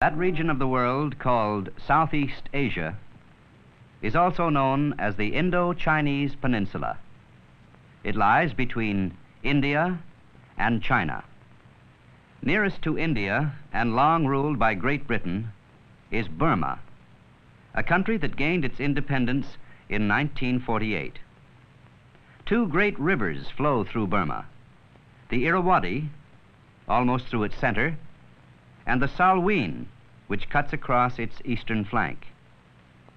That region of the world called Southeast Asia is also known as the Indo-Chinese Peninsula. It lies between India and China. Nearest to India and long ruled by Great Britain is Burma, a country that gained its independence in 1948. Two great rivers flow through Burma, the Irrawaddy, almost through its center, and the Salween, which cuts across its eastern flank.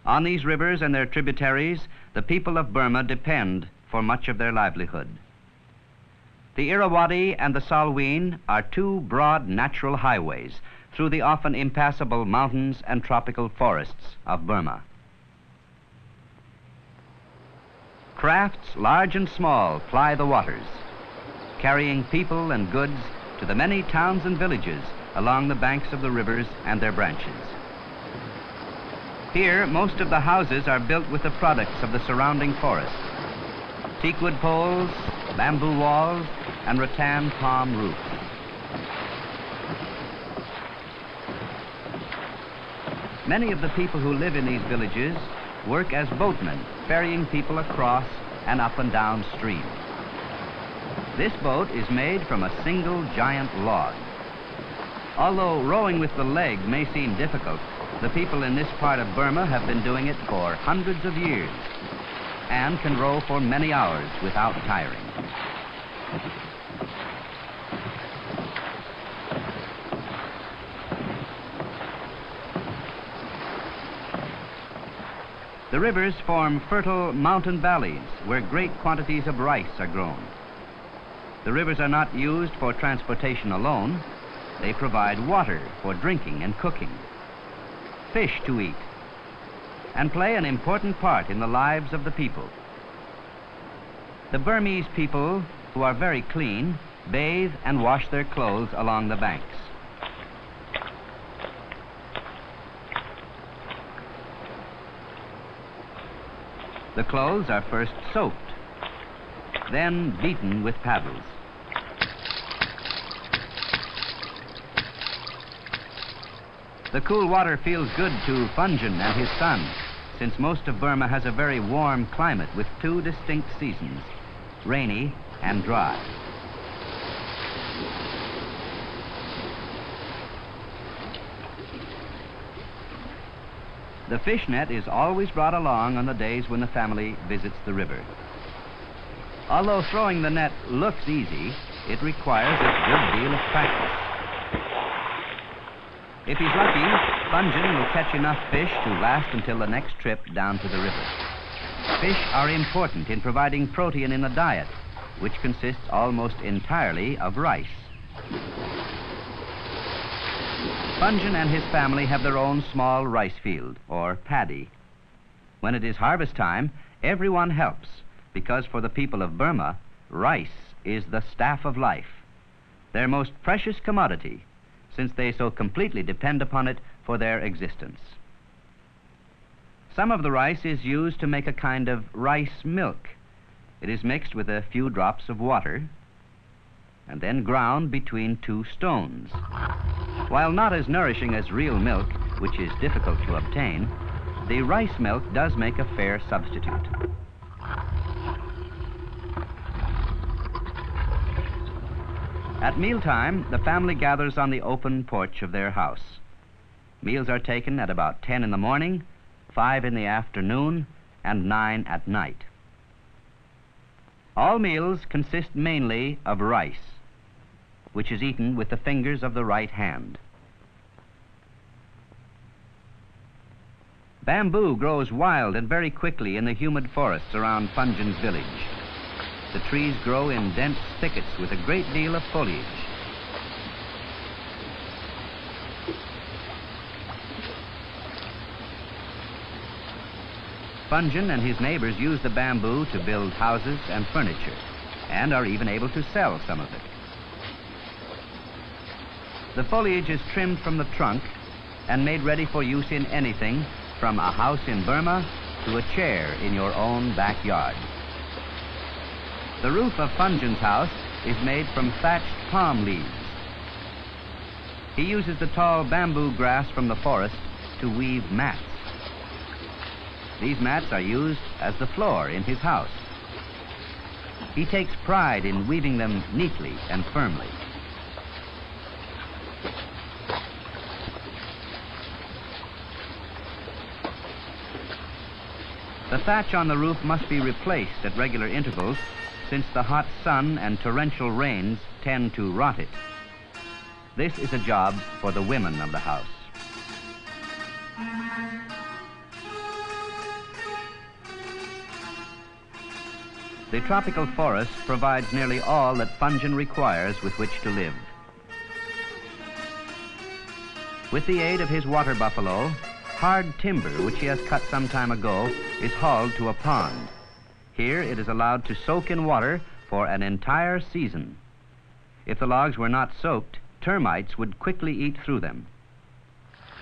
On these rivers and their tributaries, the people of Burma depend for much of their livelihood. The Irrawaddy and the Salween are two broad natural highways through the often impassable mountains and tropical forests of Burma. Crafts large and small ply the waters, carrying people and goods to the many towns and villages along the banks of the rivers and their branches. Here, most of the houses are built with the products of the surrounding forest: teakwood poles, bamboo walls, and rattan palm roofs. Many of the people who live in these villages work as boatmen, ferrying people across and up and down stream. This boat is made from a single giant log. Although rowing with the leg may seem difficult, the people in this part of Burma have been doing it for hundreds of years and can row for many hours without tiring. The rivers form fertile mountain valleys where great quantities of rice are grown. The rivers are not used for transportation alone. They provide water for drinking and cooking, fish to eat, and play an important part in the lives of the people. The Burmese people, who are very clean, bathe and wash their clothes along the banks. The clothes are first soaked, then beaten with paddles. The cool water feels good to Funjin and his son, since most of Burma has a very warm climate with two distinct seasons, rainy and dry. The fish net is always brought along on the days when the family visits the river. Although throwing the net looks easy, it requires a good deal of practice. If he's lucky, Funjin will catch enough fish to last until the next trip down to the river. Fish are important in providing protein in the diet, which consists almost entirely of rice. Funjin and his family have their own small rice field, or paddy. When it is harvest time, everyone helps, because for the people of Burma, rice is the staff of life, their most precious commodity, since they so completely depend upon it for their existence. Some of the rice is used to make a kind of rice milk. It is mixed with a few drops of water and then ground between two stones. While not as nourishing as real milk, which is difficult to obtain, the rice milk does make a fair substitute. At mealtime, the family gathers on the open porch of their house. Meals are taken at about 10 in the morning, 5 in the afternoon, and 9 at night. All meals consist mainly of rice, which is eaten with the fingers of the right hand. Bamboo grows wild and very quickly in the humid forests around Funjin's village. The trees grow in dense thickets with a great deal of foliage. Funjin and his neighbors use the bamboo to build houses and furniture, and are even able to sell some of it. The foliage is trimmed from the trunk and made ready for use in anything from a house in Burma to a chair in your own backyard. The roof of Funjin's house is made from thatched palm leaves. He uses the tall bamboo grass from the forest to weave mats. These mats are used as the floor in his house. He takes pride in weaving them neatly and firmly. The thatch on the roof must be replaced at regular intervals, since the hot sun and torrential rains tend to rot it. This is a job for the women of the house. The tropical forest provides nearly all that Fungian requires with which to live. With the aid of his water buffalo, hard timber, which he has cut some time ago, is hauled to a pond. Here it is allowed to soak in water for an entire season. If the logs were not soaked, termites would quickly eat through them.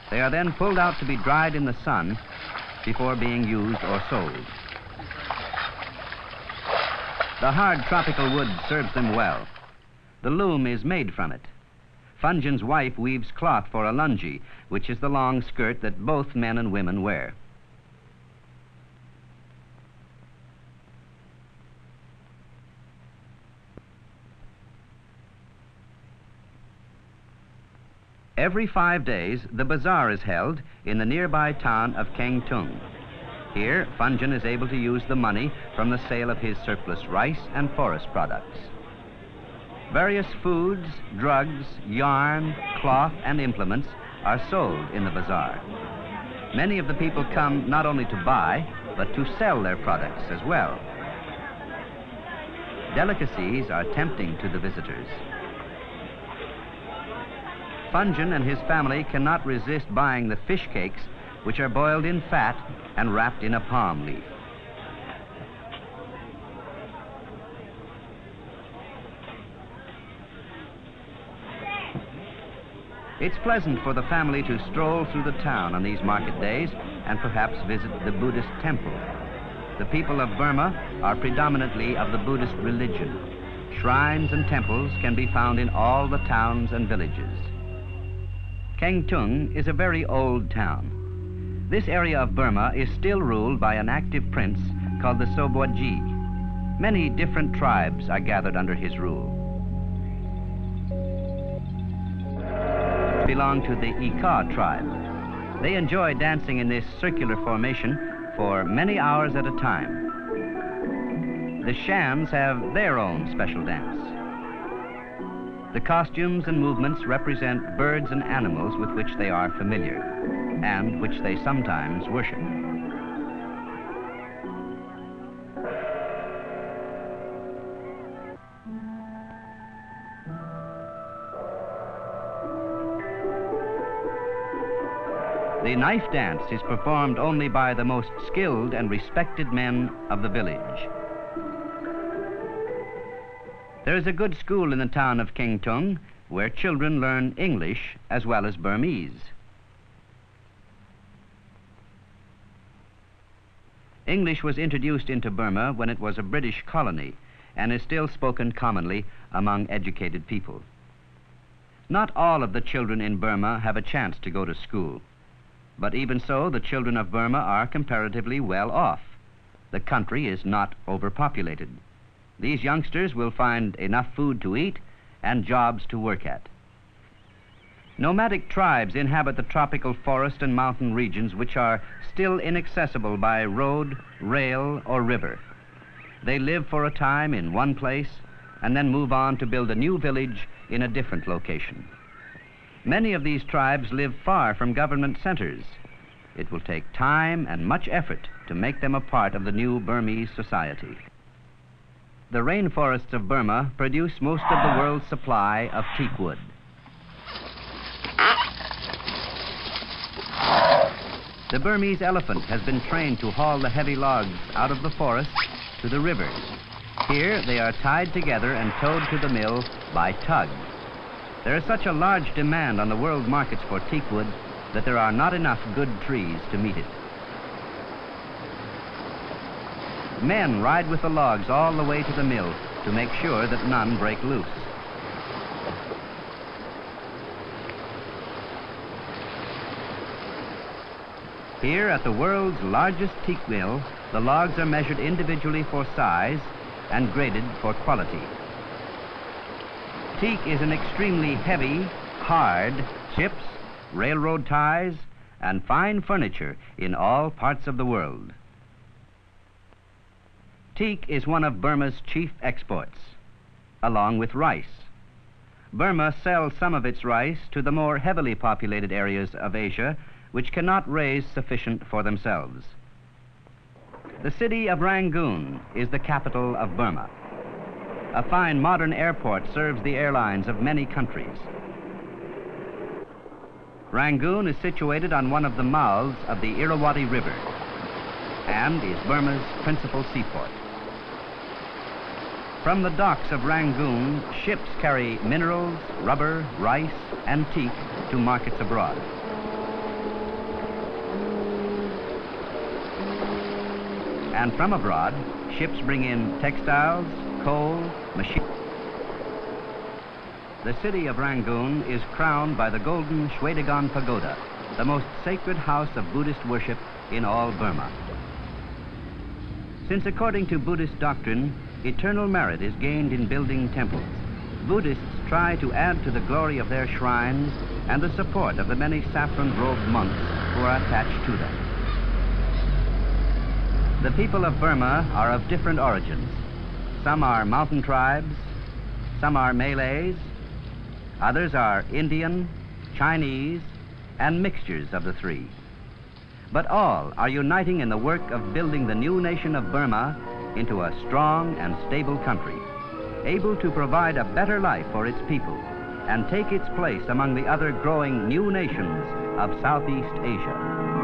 They are then pulled out to be dried in the sun before being used or sold. The hard tropical wood serves them well. The loom is made from it. Fungian's wife weaves cloth for a lungi, which is the long skirt that both men and women wear. Every 5 days, the bazaar is held in the nearby town of Keng Tung. Here, Fungian is able to use the money from the sale of his surplus rice and forest products. Various foods, drugs, yarn, cloth, and implements are sold in the bazaar. Many of the people come not only to buy, but to sell their products as well. Delicacies are tempting to the visitors. Fungian and his family cannot resist buying the fish cakes, which are boiled in fat and wrapped in a palm leaf. It's pleasant for the family to stroll through the town on these market days and perhaps visit the Buddhist temple. The people of Burma are predominantly of the Buddhist religion. Shrines and temples can be found in all the towns and villages. Keng Tung is a very old town. This area of Burma is still ruled by an active prince called the Sobhuaji. Many different tribes are gathered under his rule. Belong to the Ika tribe. They enjoy dancing in this circular formation for many hours at a time. The Shans have their own special dance. The costumes and movements represent birds and animals with which they are familiar and which they sometimes worship. The knife dance is performed only by the most skilled and respected men of the village. There is a good school in the town of Keng Tung where children learn English as well as Burmese. English was introduced into Burma when it was a British colony and is still spoken commonly among educated people. Not all of the children in Burma have a chance to go to school. But even so, the children of Burma are comparatively well off. The country is not overpopulated. These youngsters will find enough food to eat and jobs to work at. Nomadic tribes inhabit the tropical forest and mountain regions which are still inaccessible by road, rail, or river. They live for a time in one place and then move on to build a new village in a different location. Many of these tribes live far from government centers. It will take time and much effort to make them a part of the new Burmese society. The rainforests of Burma produce most of the world's supply of teak wood. The Burmese elephant has been trained to haul the heavy logs out of the forest to the river. Here they are tied together and towed to the mill by tug. There is such a large demand on the world markets for teak wood that there are not enough good trees to meet it. Men ride with the logs all the way to the mill to make sure that none break loose. Here at the world's largest teak mill, the logs are measured individually for size and graded for quality. Teak is an extremely heavy, hard, ships, railroad ties, and fine furniture in all parts of the world. Teak is one of Burma's chief exports, along with rice. Burma sells some of its rice to the more heavily populated areas of Asia, which cannot raise sufficient for themselves. The city of Rangoon is the capital of Burma. A fine modern airport serves the airlines of many countries. Rangoon is situated on one of the mouths of the Irrawaddy River and is Burma's principal seaport. From the docks of Rangoon, ships carry minerals, rubber, rice, and teak to markets abroad. And from abroad, ships bring in textiles, coal, machines. The city of Rangoon is crowned by the golden Shwedagon Pagoda, the most sacred house of Buddhist worship in all Burma. Since according to Buddhist doctrine, eternal merit is gained in building temples, Buddhists try to add to the glory of their shrines and the support of the many saffron-robed monks who are attached to them. The people of Burma are of different origins. Some are mountain tribes, some are Malays, others are Indian, Chinese, and mixtures of the three. But all are uniting in the work of building the new nation of Burma into a strong and stable country, able to provide a better life for its people and take its place among the other growing new nations of Southeast Asia.